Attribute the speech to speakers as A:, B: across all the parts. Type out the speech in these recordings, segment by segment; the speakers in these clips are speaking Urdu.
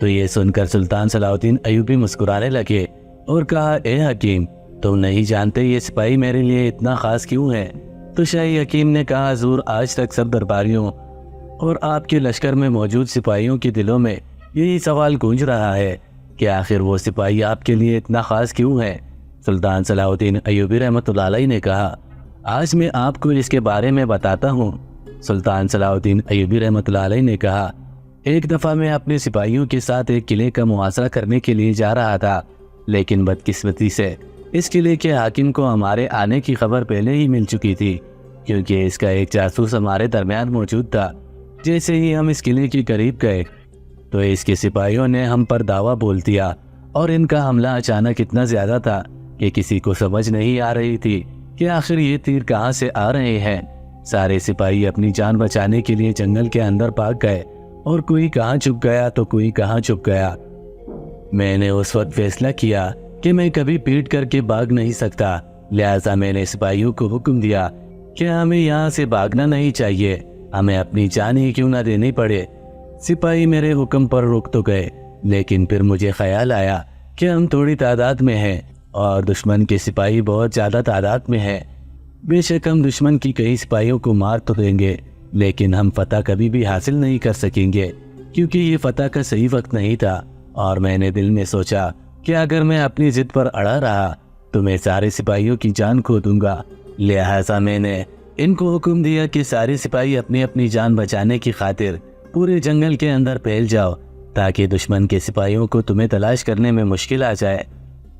A: تو یہ سن کر سلطان صلاح الدین ایوبی مسکرانے لگے اور کہا، اے حکیم، تم نہیں جانتے یہ سپاہی میرے لیے اتنا خاص کیوں ہے؟ تو شاہی حکیم نے کہا، حضور، آج تک سب درباریوں اور آپ کے لشکر میں موجود سپاہیوں کے دلوں میں یہی سوال گونج رہا ہے کہ آخر وہ سپاہی آپ کے لیے اتنا خاص کیوں ہے؟ سلطان صلاح الدین ایوبی رحمۃ اللہ علیہ نے کہا، آج میں آپ کو اس کے بارے میں بتاتا ہوں۔ سلطان صلاح الدین ایوبی رحمۃ اللہ علیہ نے کہا، ایک دفعہ میں اپنے سپاہیوں کے ساتھ ایک قلعے کا محاصرہ کرنے کے لیے جا رہا تھا، لیکن بدقسمتی سے اس قلعے کے حاکم کو ہمارے آنے کی خبر پہلے ہی مل چکی تھی، کیونکہ اس کا ایک جاسوس ہمارے درمیان موجود تھا۔ جیسے ہی ہم اس قلعے کے قریب گئے تو اس کے سپاہیوں نے ہم پر دعویٰ بول دیا، اور ان کا حملہ اچانک اتنا زیادہ تھا کہ کسی کو سمجھ نہیں آ رہی تھی کہ آخر یہ تیر کہاں سے آ رہے ہیں۔ سارے سپاہی اپنی جان بچانے کے لیے جنگل کے اندر بھاگ گئے، اور کوئی کہاں چھپ گیا تو کوئی کہاں چھپ گیا۔ میں نے اس وقت فیصلہ کیا کہ میں کبھی پیٹ کر کے بھاگ نہیں سکتا، لہٰذا میں نے سپاہیوں کو حکم دیا کہ ہمیں یہاں سے بھاگنا نہیں چاہیے، ہمیں اپنی جان ہی کیوں نہ دینی پڑے۔ سپاہی میرے حکم پر رک تو گئے، لیکن پھر مجھے خیال آیا کہ ہم تھوڑی تعداد میں ہیں اور دشمن کے سپاہی بہت زیادہ تعداد میں ہیں۔ بے شک ہم دشمن کی کئی سپاہیوں کو مار تو دیں گے، لیکن ہم فتح کبھی بھی حاصل نہیں کر سکیں گے، کیونکہ یہ فتح کا صحیح وقت نہیں تھا۔ اور میں نے دل میں سوچا کہ اگر میں اپنی ضد پر اڑا رہا تو میں سارے سپاہیوں کی جان کھو دوں گا، لہٰذا میں نے ان کو حکم دیا کہ سارے سپاہی اپنی اپنی جان بچانے کی خاطر پورے جنگل کے اندر پھیل جاؤ، تاکہ دشمن کے سپاہیوں کو تمہیں تلاش کرنے میں مشکل آ جائے،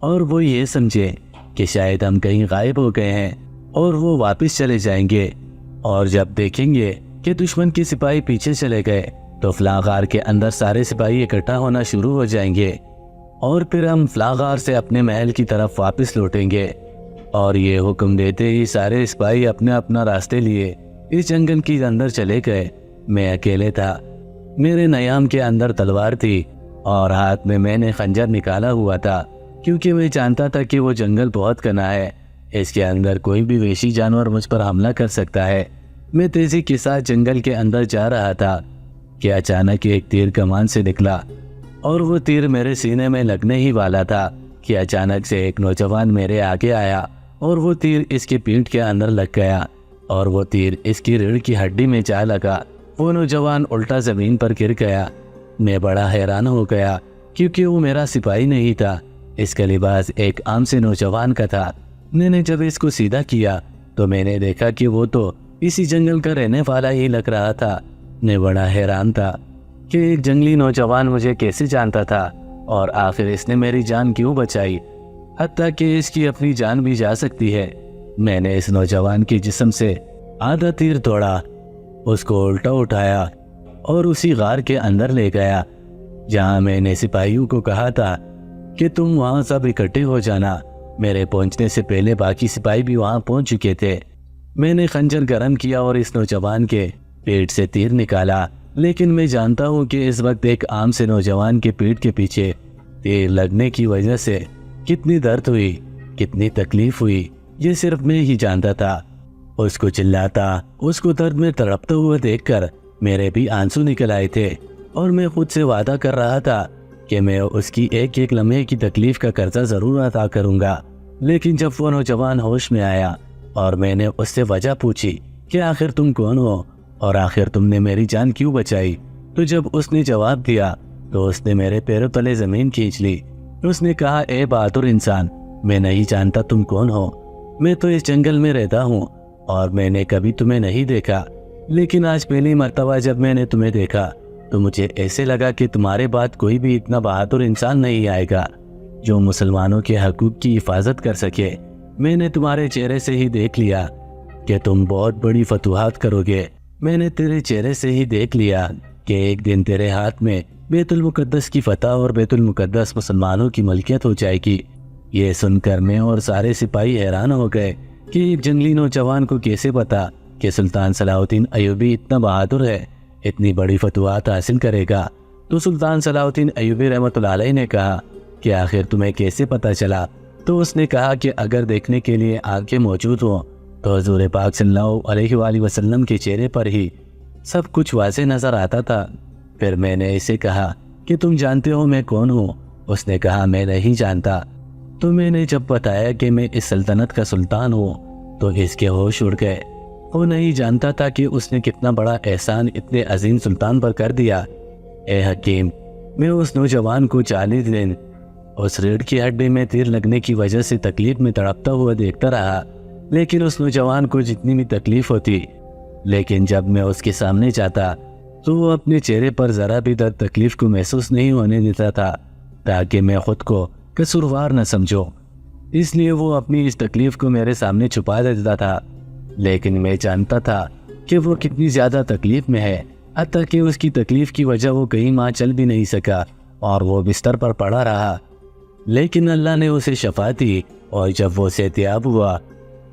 A: اور وہ یہ سمجھے کہ شاید ہم کہیں غائب ہو گئے ہیں اور وہ واپس چلے جائیں گے، اور جب دیکھیں گے کہ دشمن کے سپاہی پیچھے چلے گئے تو فلاں غار کے اندر سارے سپاہی اکٹھا ہونا شروع ہو جائیں گے، اور پھر ہم فلاں غار سے اپنے محل کی طرف واپس لوٹیں گے۔ اور یہ حکم دیتے ہی سارے سپاہی اپنا اپنا راستے لیے اس جنگل کے اندر چلے گئے۔ میں اکیلے تھا، میرے نیام کے اندر تلوار تھی اور ہاتھ میں نے خنجر نکالا ہوا تھا، کیونکہ میں جانتا تھا کہ وہ جنگل بہت گھنا ہے، اس کے اندر کوئی بھی وحشی جانور مجھ پر حملہ کر سکتا ہے۔ میں تیزی کے ساتھ جنگل کے اندر جا رہا تھا کہ اچانک ایک تیر کمان سے نکلا، اور وہ تیر میرے سینے میں لگنے ہی والا تھا کہ اچانک سے ایک نوجوان میرے آگے آیا اور وہ تیر اس کی پیٹھ کے اندر لگ گیا، اور وہ تیر اس کی ریڑھ کی ہڈی میں جا لگا۔ وہ نوجوان الٹا زمین پر گر گیا۔ میں بڑا حیران ہو گیا، کیونکہ وہ میرا سپاہی نہیں تھا، اس کا لباس ایک عام سے نوجوان کا تھا۔ میں نے جب اس کو سیدھا کیا تو میں نے دیکھا کہ وہ تو اسی جنگل کا رہنے والا ہی لگ رہا تھا۔ میں بڑا حیران تھا کہ ایک جنگلی نوجوان مجھے کیسے جانتا تھا، اور آخر اس نے میری جان کیوں بچائی، حتیٰ کہ اس کی اپنی جان بھی جا سکتی ہے۔ میں نے اس نوجوان کے جسم سے آدھا تیر توڑا، اس کو الٹا اٹھایا اور اسی غار کے اندر لے گیا جہاں میں نے سپاہیوں کو کہا تھا کہ تم وہاں سب اکٹھے ہو جانا۔ میرے پہنچنے سے پہلے باقی سپاہی بھی وہاں پہنچ چکے تھے۔ میں نے خنجر گرم کیا اور اس نوجوان کے پیٹ سے تیر نکالا، لیکن میں جانتا ہوں کہ اس وقت ایک عام سے نوجوان کے پیٹ کے پیچھے تیر لگنے کی وجہ سے کتنی درد ہوئی، کتنی تکلیف ہوئی، یہ صرف میں ہی جانتا تھا۔ اس کو چلاتا، اس کو درد میں تڑپتا ہوا دیکھ کر میرے بھی آنسو نکل آئے تھے، اور میں خود سے وعدہ کر رہا تھا کہ میں اس کی ایک ایک لمحے کی تکلیف کا قرضہ ضرور ادا کروں گا۔ لیکن جب وہ نوجوان ہوش میں آیا اور میں نے اس سے وجہ پوچھی کہ آخر تم کون ہو اور آخر تم نے میری جان کیوں بچائی، تو جب اس نے جواب دیا تو اس نے میرے پیروں تلے زمین کھینچ لی۔ اس نے کہا، اے بہادر انسان، میں نہیں جانتا تم کون ہو، میں تو اس جنگل میں رہتا ہوں اور میں نے کبھی تمہیں نہیں دیکھا، لیکن آج پہلی مرتبہ جب میں نے تمہیں دیکھا تو مجھے ایسے لگا کہ تمہارے بعد کوئی بھی اتنا بہادر انسان نہیں آئے گا جو مسلمانوں کے حقوق کی حفاظت کر سکے۔ میں نے تمہارے چہرے سے ہی دیکھ لیا کہ تم بہت بڑی فتوحات کرو گے۔ میں نے تیرے چہرے سے ہی دیکھ لیا کہ ایک دن تیرے ہاتھ میں بیت المقدس کی فتح اور بیت المقدس مسلمانوں کی ملکیت ہو جائے گی۔ یہ سن کر میں اور سارے سپاہی حیران ہو گئے کہ ایک جنگلی نوجوان کو کیسے پتا کہ سلطان صلاح الدین ایوبی اتنا بہادر ہے، اتنی بڑی فتوحات حاصل کرے گا۔ تو سلطان صلاح الدین ایوبی رحمۃ اللہ علیہ نے کہا کہ آخر تمہیں کیسے پتہ چلا؟ تو اس نے کہا کہ اگر دیکھنے کے لیے آنکھیں موجود ہوں تو حضور پاک صلی اللہ علیہ وآلہ وسلم کے چہرے پر ہی سب کچھ واضح نظر آتا تھا۔ پھر میں نے اسے کہا کہ تم جانتے ہو میں کون ہوں؟ اس نے کہا میں نہیں جانتا۔ تو میں نے جب بتایا کہ میں اس سلطنت کا سلطان ہوں تو اس کے ہوش اڑ گئے۔ وہ نہیں جانتا تھا کہ اس نے کتنا بڑا احسان اتنے عظیم سلطان پر کر دیا۔ اے حکیم، میں اس نوجوان کو 40 دن اس ریڑھ کی ہڈی میں تیر لگنے کی وجہ سے تکلیف میں تڑپتا ہوا دیکھتا رہا، لیکن اس نوجوان کو جتنی بھی تکلیف ہوتی، لیکن جب میں اس کے سامنے جاتا تو وہ اپنے چہرے پر ذرا بھی درد تکلیف کو محسوس نہیں ہونے دیتا تھا، تاکہ میں خود کو قصوروار نہ سمجھوں۔ اس لیے وہ اپنی اس تکلیف کو میرے سامنے چھپا دیتا تھا، لیکن میں جانتا تھا کہ وہ کتنی زیادہ تکلیف میں ہے، حتیٰ کہ اس کی تکلیف کی وجہ وہ کئی ماہ چل بھی نہیں سکا اور وہ بستر پر پڑا رہا۔ لیکن اللہ نے اسے شفا دی، اور جب وہ صحت یاب ہوا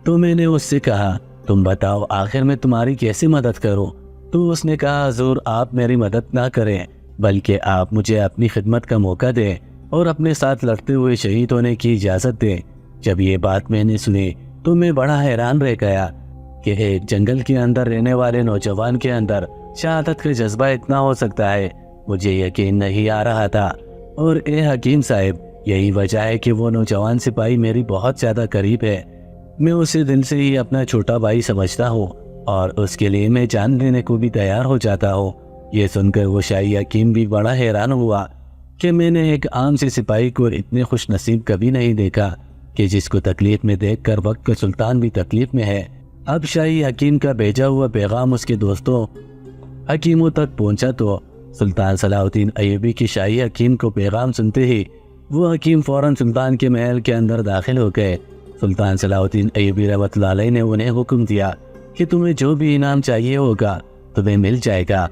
A: تو میں نے اس سے کہا تم بتاؤ آخر میں تمہاری کیسے مدد کروں؟ تو اس نے کہا حضور آپ میری مدد نہ کریں، بلکہ آپ مجھے اپنی خدمت کا موقع دیں اور اپنے ساتھ لڑتے ہوئے شہید ہونے کی اجازت دیں۔ جب یہ بات میں نے سنی تو میں بڑا حیران رہ گیا کہ ایک جنگل کے اندر رہنے والے نوجوان کے اندر شہادت کا جذبہ اتنا ہو سکتا ہے، مجھے یقین نہیں آ رہا تھا۔ اور اے حکیم صاحب، یہی وجہ ہے کہ وہ نوجوان سپاہی میری بہت زیادہ قریب ہے۔ میں اسے دل سے ہی اپنا چھوٹا بھائی سمجھتا ہوں اور اس کے لیے میں جان دینے کو بھی تیار ہو جاتا ہوں۔ یہ سن کر وہ شاہی حکیم بھی بڑا حیران ہوا کہ میں نے ایک عام سے سپاہی کو اتنے خوش نصیب کبھی نہیں دیکھا کہ جس کو تکلیف میں دیکھ کر وقت کا سلطان بھی تکلیف میں ہے۔ اب شاہی حکیم کا بھیجا ہوا پیغام اس کے دوستوں حکیموں تک پہنچا تو سلطان صلاح الدین ایوبی کی شاہی حکیم کو پیغام سنتے ہی وہ حکیم فوراً سلطان کے محل کے اندر داخل ہو گئے۔ سلطان صلاح الدین ایوبی رحمۃ اللہ علیہ نے انہیں حکم دیا کہ تمہیں جو بھی انعام چاہیے ہوگا تمہیں مل جائے گا،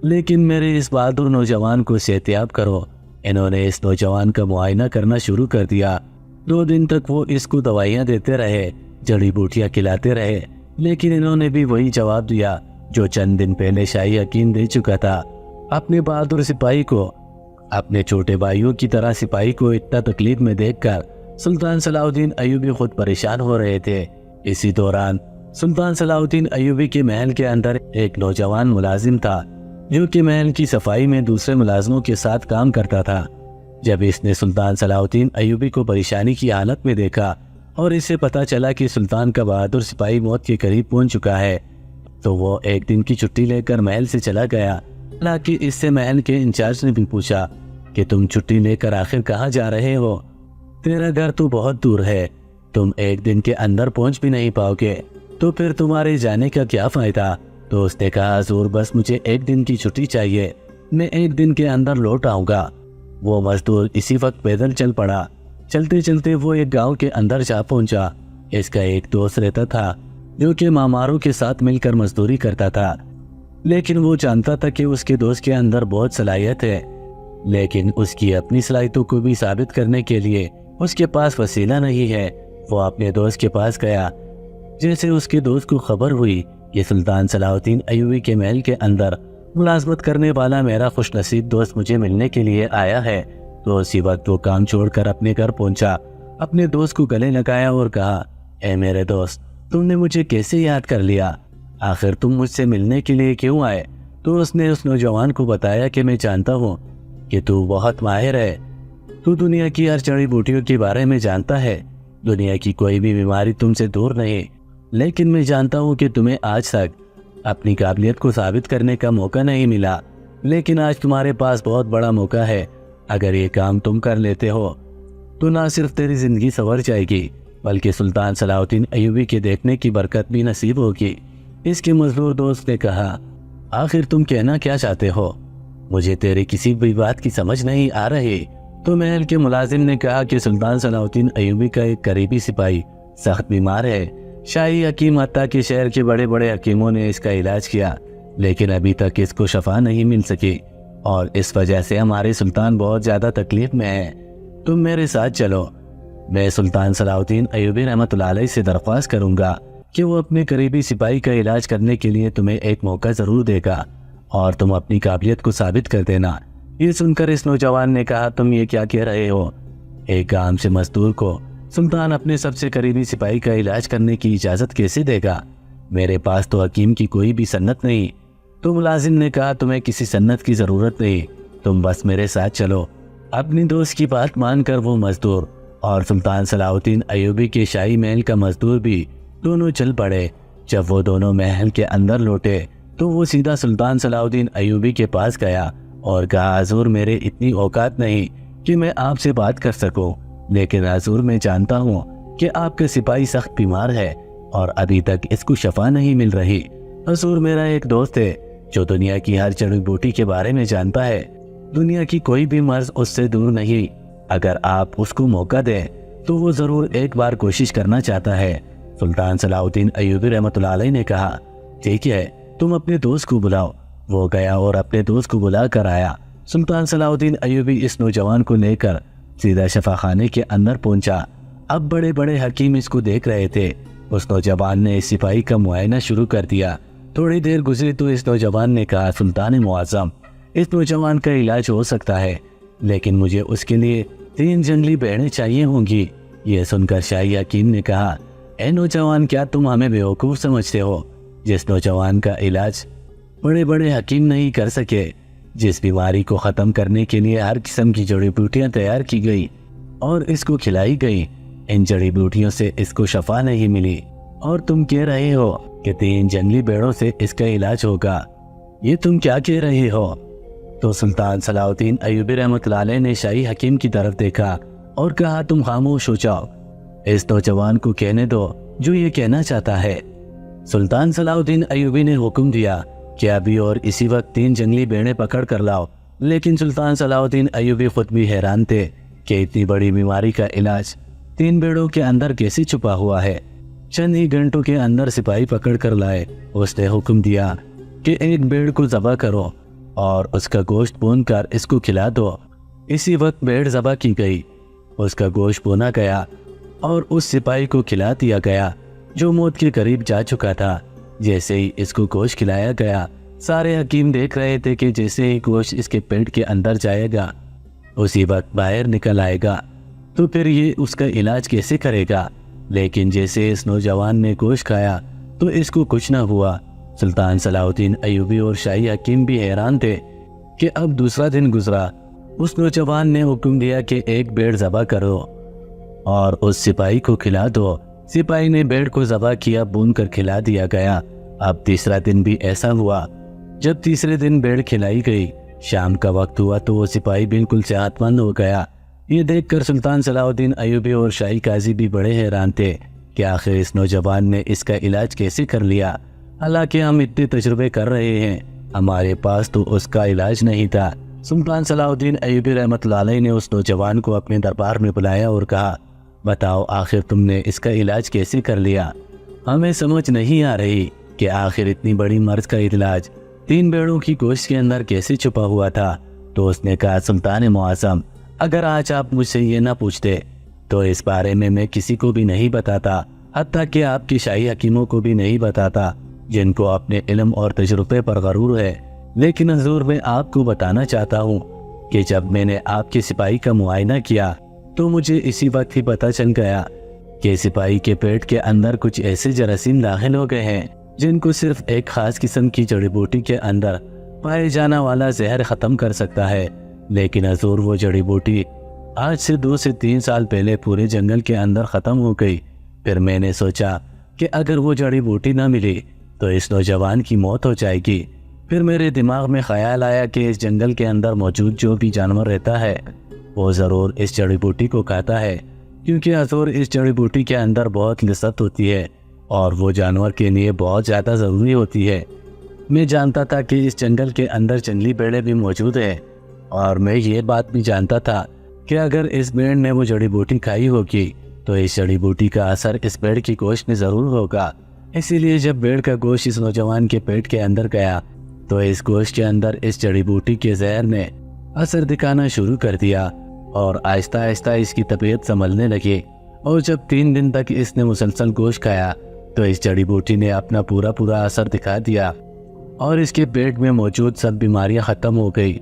A: لیکن میرے اس بہادر نوجوان کو صحتیاب کرو۔ انہوں نے اس نوجوان کا معائنہ کرنا شروع کر دیا۔ 2 دن تک وہ اس کو دوائیاں دیتے رہے، جڑی بوٹیاں کھلاتے رہے، لیکن انہوں نے بھی وہی جواب دیا جو چند دن پہلے شاہی حکیم دے چکا تھا۔ اپنے بہادر سپاہی کو، اپنے چھوٹے بھائیوں کی طرح سپاہی کو اتنا تکلیف میں دیکھ کر سلطان صلاح الدین ایوبی خود پریشان ہو رہے تھے۔ اسی دوران سلطان صلاح الدین ایوبی کے محل کے اندر ایک نوجوان ملازم تھا جو کہ محل کی صفائی میں دوسرے ملازموں کے ساتھ کام کرتا تھا۔ جب اس نے سلطان صلاح الدین ایوبی کو پریشانی کی حالت میں دیکھا اور اسے پتا چلا کہ سلطان کا بہادر سپاہی موت کے قریب پہنچ چکا ہے تو وہ ایک دن کی چھٹی لے کر محل سے چلا گیا۔ حالانکہ اس سے محل کے انچارج نے بھی پوچھا کہ تم چھٹی لے کر آخر کہاں جا رہے ہو؟ تیرا گھر تو بہت دور ہے، تم ایک دن کے اندر پہنچ بھی نہیں پاؤ گے، تو پھر تمہارے جانے کا کیا فائدہ؟ تو اس نے کہا حضور بس مجھے 1 دن کی چھٹی چاہیے، میں 1 دن کے اندر لوٹ آؤں گا۔ وہ مزدور اسی وقت پیدل چل پڑا۔ چلتے چلتے وہ ایک گاؤں کے اندر جا پہنچا۔ اس کا ایک دوست رہتا تھا جو کہ ماماروں کے ساتھ مل کر مزدوری کرتا تھا، لیکن وہ جانتا تھا کہ اس کے دوست کے اندر بہت صلاحیت ہے، لیکن اس کی اپنی صلاحیتوں کو بھی ثابت کرنے کے لیے اس کے پاس وسیلہ نہیں ہے۔ وہ اپنے دوست کے پاس گیا۔ جیسے اس کے دوست کو خبر ہوئی کہ سلطان صلاح الدین ایوبی کے محل کے اندر ملازمت کرنے والا میرا خوش نصیب دوست مجھے ملنے کے لیے آیا ہے، تو اسی وقت وہ کام چھوڑ کر اپنے گھر پہنچا، اپنے دوست کو گلے لگایا اور کہا اے میرے دوست، تم نے مجھے کیسے یاد کر لیا؟ آخر تم مجھ سے ملنے کے لیے کیوں آئے؟ تو اس نے اس نوجوان کو بتایا کہ میں جانتا ہوں کہ تو بہت ماہر ہے، تو دنیا کی ہر جڑی بوٹیوں کے بارے میں جانتا ہے، دنیا کی کوئی بھی بیماری تم سے دور نہیں، لیکن میں جانتا ہوں کہ تمہیں آج تک اپنی قابلیت کو ثابت کرنے کا موقع نہیں ملا، لیکن آج تمہارے پاس بہت بڑا موقع ہے۔ اگر یہ کام تم کر لیتے ہو تو نہ صرف تیری زندگی سنور جائے گی بلکہ سلطان صلاح الدین ایوبی کے دیکھنے کی برکت بھی نصیب ہوگی۔ اس کے مزدور دوست نے کہا آخر تم کہنا کیا چاہتے ہو؟ مجھے تیری کسی بھی بات کی سمجھ نہیں آ رہی۔ تو محل کے ملازم نے کہا کہ سلطان صلاح الدین ایوبی کا ایک قریبی سپاہی سخت بیمار ہے، شاہی حکیم حتیٰ کہ شہر کے بڑے بڑے حکیموں نے اس کا علاج کیا، لیکن ابھی تک اس کو شفا نہیں مل سکی، اور اس وجہ سے ہمارے سلطان بہت زیادہ تکلیف میں ہیں۔ تم میرے ساتھ چلو، میں سلطان صلاح الدین ایوبی رحمۃ اللہ علیہ سے درخواست کروں گا کہ وہ اپنے قریبی سپاہی کا علاج کرنے کے لیے تمہیں ایک موقع ضرور دے گا، اور تم اپنی قابلیت کو ثابت کر دینا۔ یہ سن کر اس نوجوان نے کہا تم یہ کیا کہہ رہے ہو؟ ایک عام سے مزدور کو سلطان اپنے سب سے قریبی سپاہی کا علاج کرنے کی اجازت کیسے دے گا؟ میرے پاس تو حکیم کی کوئی بھی سنت نہیں۔ تو ملازم نے کہا تمہیں کسی سنت کی ضرورت نہیں، تم بس میرے ساتھ چلو۔ اپنی دوست کی بات مان کر وہ مزدور اور سلطان صلاح الدین ایوبی کے شاہی محل کا مزدور بھی دونوں چل پڑے۔ جب وہ دونوں محل کے اندر لوٹے تو وہ سیدھا سلطان صلاح الدین ایوبی کے پاس گیا اور کہا، حضور میرے اتنی اوقات نہیں کہ میں آپ سے بات کر سکوں، لیکن حضور میں جانتا ہوں کہ آپ کا سپاہی سخت بیمار ہے اور ابھی تک اس کو شفا نہیں مل رہی۔ حضور میرا ایک دوست ہے جو دنیا کی ہر جڑی بوٹی کے بارے میں جانتا ہے، دنیا کی کوئی بھی مرض اس سے دور نہیں، اگر آپ اس کو موقع دیں تو وہ ضرور ایک بار کوشش کرنا چاہتا ہے۔ سلطان صلاح الدین ایوبی رحمۃ اللہ علیہ نے کہا، ٹھیک ہے، تم اپنے دوست کو بلاؤ۔ وہ گیا اور اپنے دوست کو بلا کر آیا۔ سلطان صلاح الدین ایوبی اس نوجوان کو لے کر سیدھا شفا خانے کے اندر پہنچا۔ اب بڑے بڑے حکیم اس کو دیکھ رہے تھے۔ اس نوجوان نے اس سپاہی کا معائنہ شروع کر دیا۔ تھوڑی دیر گزری تو اس نوجوان نے کہا، سلطان معظم، اس نوجوان کا علاج ہو سکتا ہے، لیکن مجھے اس کے لیے 3 جنگلی بھیڑیں چاہیے ہوں گی۔ یہ سن کر شاہی حکیم نے کہا، اے نوجوان، کیا تم ہمیں بیوقوف سمجھتے ہو؟ جس نوجوان کا علاج بڑے بڑے حکیم نہیں کر سکے، جس بیماری کو ختم کرنے کے لیے ہر قسم کی جڑی بوٹیاں تیار کی گئی اور اس کو کھلائی گئی، ان جڑی بوٹیوں سے اس کو شفا نہیں ملی، اور تم کہہ رہے ہو کہ 3 جنگلی بھیڑوں سے اس کا علاج ہوگا؟ یہ تم کیا کہہ رہے ہو؟ تو سلطان صلاح الدین ایوبی رحمۃ اللہ علیہ نے شاہی حکیم کی طرف دیکھا اور کہا، تم خاموش ہو جاؤ، اس نوجوان کو کہنے دو جو یہ کہنا چاہتا ہے۔ سلطان صلاح الدین ایوبی نے حکم دیا کہ ابھی اور اسی وقت 3 جنگلی بھیڑیں پکڑ کر لاؤ، لیکن سلطان صلاح الدین ایوبی خود بھی حیران تھے کہ اتنی بڑی بیماری کا علاج 3 بھیڑوں کے اندر کیسے چھپا ہوا ہے۔ چند ہی گھنٹوں کے اندر سپاہی پکڑ کر لائے۔ اس نے حکم دیا کہ ایک بھیڑ کو ذبح کرو اور اس کا گوشت بھون کر اس کو کھلا دو۔ اسی وقت بھیڑ ذبح کی گئی، اس کا گوشت بھونا گیا اور اس سپاہی کو کھلا دیا گیا جو موت کے قریب جا چکا تھا۔ جیسے ہی اس کو گوشت کھلایا گیا، سارے حکیم دیکھ رہے تھے کہ جیسے ہی گوشت اس کے پیٹ کے اندر جائے گا اسی وقت باہر نکل آئے گا، تو پھر یہ اس کا علاج کیسے کرے گا؟ لیکن جیسے اس نوجوان نے گوشت کھایا تو اس کو کچھ نہ ہوا۔ سلطان صلاح الدین ایوبی اور شاہی حکیم بھی حیران تھے کہ اب دوسرا دن گزرا۔ اس نوجوان نے حکم دیا کہ ایک بھیڑ ذبح کرو اور اس سپاہی کو کھلا دو۔ سپاہی نے بھیڑ کو ذبح کیا، بھون کر کھلا دیا گیا۔ اب تیسرا دن بھی ایسا ہوا۔ جب تیسرے دن بھیڑ کھلائی گئی، شام کا وقت ہوا تو وہ سپاہی بالکل صحت مند ہو گیا۔ یہ دیکھ کر سلطان صلاح الدین ایوبی اور شاہی قاضی بھی بڑے حیران تھے کہ آخر اس نوجوان نے اس کا علاج کیسے کر لیا، حالانکہ ہم اتنے تجربے کر رہے ہیں، ہمارے پاس تو اس کا علاج نہیں تھا۔ سلطان صلاح الدین ایوبی رحمۃ اللہ علیہ نے اس نوجوان کو اپنے دربار میں بلایا اور کہا، بتاؤ آخر تم نے اس کا علاج کیسے کر لیا؟ ہمیں سمجھ نہیں آ رہی کہ آخر اتنی بڑی مرض کا علاج 3 بھیڑوں کی گوشت کے اندر کیسے چھپا ہوا تھا۔ تو اس نے کہا، سلطان معظم، اگر آج آپ مجھ سے یہ نہ پوچھتے تو اس بارے میں کسی کو بھی نہیں بتاتا، حتیٰ کہ آپ کے شاہی حکیموں کو بھی نہیں بتاتا جن کو اپنے علم اور تجربے پر غرور ہے۔ لیکن حضور، میں آپ کو بتانا چاہتا ہوں کہ جب میں نے آپ کے سپاہی کا معائنہ کیا تو مجھے اسی وقت ہی پتہ چل گیا کہ سپاہی کے پیٹ کے اندر کچھ ایسے جراثیم داخل ہو گئے ہیں جن کو صرف ایک خاص قسم کی جڑی بوٹی کے اندر پائے جانے والا زہر ختم کر سکتا ہے۔ لیکن حضور، وہ جڑی بوٹی آج سے 2 سے 3 سال پہلے پورے جنگل کے اندر ختم ہو گئی۔ پھر میں نے سوچا کہ اگر وہ جڑی بوٹی نہ ملی تو اس نوجوان کی موت ہو جائے گی۔ پھر میرے دماغ میں خیال آیا کہ اس جنگل کے اندر موجود جو بھی جانور رہتا ہے وہ ضرور اس جڑی بوٹی کو کھاتا ہے، کیونکہ حضور اس جڑی بوٹی کے اندر بہت لذت ہوتی ہے اور وہ جانور کے لیے بہت زیادہ ضروری ہوتی ہے۔ میں جانتا تھا کہ اس جنگل کے اندر جنگلی بھیڑیں بھی موجود ہیں، اور میں یہ بات بھی جانتا تھا کہ اگر اس بھیڑ نے وہ جڑی بوٹی کھائی ہوگی تو اس جڑی بوٹی کا اثر اس بھیڑ کی گوشت میں ضرور ہوگا۔ اسی لیے جب بھیڑ کا گوشت اس نوجوان کے پیٹ کے اندر گیا تو اس گوشت کے اندر اس جڑی بوٹی کے زہر نے اثر دکھانا شروع کر دیا اور آہستہ آہستہ اس کی طبیعت سنبھلنے لگی۔ اور جب 3 دن تک اس نے مسلسل گوشت کھایا تو اس جڑی بوٹی نے اپنا پورا اثر دکھا دیا اور اس کے پیٹ میں موجود سب بیماریاں ختم ہو گئی،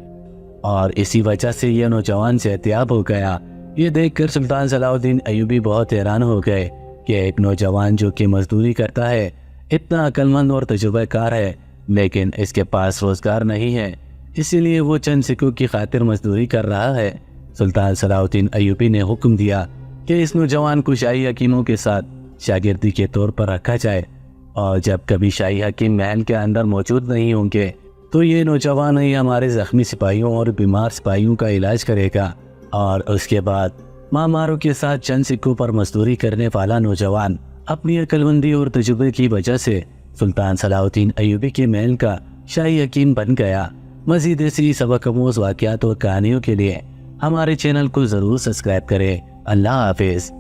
A: اور اسی وجہ سے یہ نوجوان صحتیاب ہو گیا۔ یہ دیکھ کر سلطان صلاح الدین ایوبی بہت حیران ہو گئے کہ ایک نوجوان جو کہ مزدوری کرتا ہے، اتنا عقل مند اور تجربہ کار ہے، لیکن اس کے پاس روزگار نہیں ہے، اسی لیے وہ چند سکوں کی خاطر مزدوری کر رہا ہے۔ سلطان صلاح الدین ایوبی نے حکم دیا کہ اس نوجوان کو شاہی حکیموں کے ساتھ شاگردی کے طور پر رکھا جائے، اور جب کبھی شاہی حکیم محل کے اندر موجود نہیں ہوں گے تو یہ نوجوان ہی ہمارے زخمی سپاہیوں اور بیمار سپاہیوں کا علاج کرے گا۔ اور اس کے بعد ماماروں کے ساتھ چند سکوں پر مزدوری کرنے والا نوجوان اپنی عقل مندی اور تجربے کی وجہ سے سلطان صلاح الدین ایوبی کے محل کا شاہی حکیم بن گیا۔ مزید ایسی سبق آموز واقعات اور کہانیوں کے لیے ہمارے چینل کو ضرور سبسکرائب کریں۔ اللہ حافظ۔